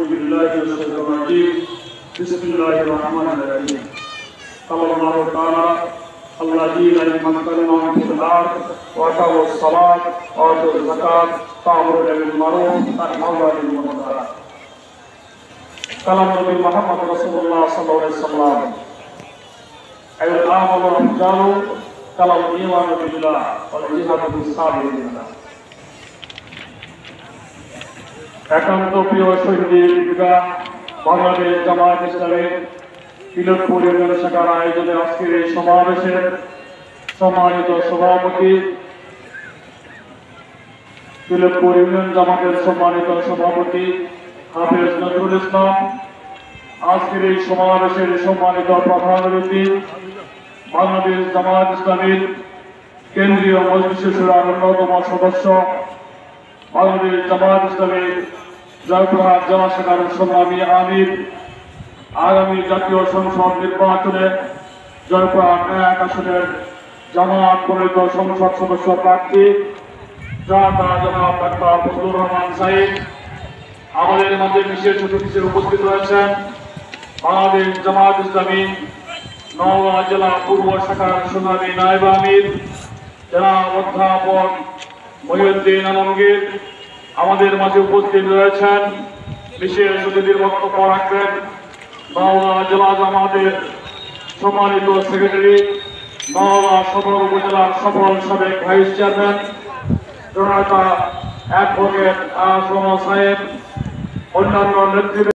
بالله من الشيطان الرجيم بسم الله الرحمن الرحيم قال الله تعالى الذين يمكنون في الأرض وأقاموا الصلاة وآتوا الزكاة وأمروا بالمعروف وينهون عن المنكر كلام نبي محمد رسول الله صلى الله عليه وسلم أي الآمن والرجال كلام الإيمان بالله والجهاد في سبيل الله একান্ত প্রিয় শহীদের ঈদগাহ বাংলাদেশ জামায়াত ইসলামীর তিলকপুর ইউনিয়ন শাখার আয়োজনে আজকের এই সমাবেশের সম্মানিত সভাপতি তিলকপুর ইউনিয়ন জামাতের সম্মানিত সভাপতি হাফেজ নজরুল ইসলাম, আজকের এই সমাবেশের সম্মানিত প্রধান অতিথি বাংলাদেশ জামায়াত ইসলামীর কেন্দ্রীয় মজলিসে শুরার অন্যতম সদস্য বাংলাদেশ জামায়াত ইসলামীর জয়পুরহাট জেলা শাখার সংগ্রামী আমির, আগামী জাতীয় সংসদ নির্বাচনে জয়পুরহাট 1 আসনের জামায়াত মনোনীত সংসদ সদস্য প্রার্থী জনাব ডাক্তার ফজলুর রহমান সাইদ, আমাদের মাঝে বিশেষ অতিথি হিসেবে উপস্থিত রয়েছেন বাংলাদেশ জামায়াত ইসলামী নওগাঁ জেলা পূর্ব শাখার সংগ্রামী নায়েব আমির জনাব অধ্যাপক মহিউদ্দিন আলমগীর, আমাদের মাঝে উপস্থিত রয়েছেন বিশেষ অতিথির বক্তব্য রাখবেন নওগাঁ জেলা জামাতের সম্মানিত সেক্রেটারি, নওগাঁ সদর উপজেলার সফল সাবেক ভাইস চেয়ারম্যান জনতা অ্যাডভোকেট আসম সাহেব, অন্যান্য নেতৃত্ব।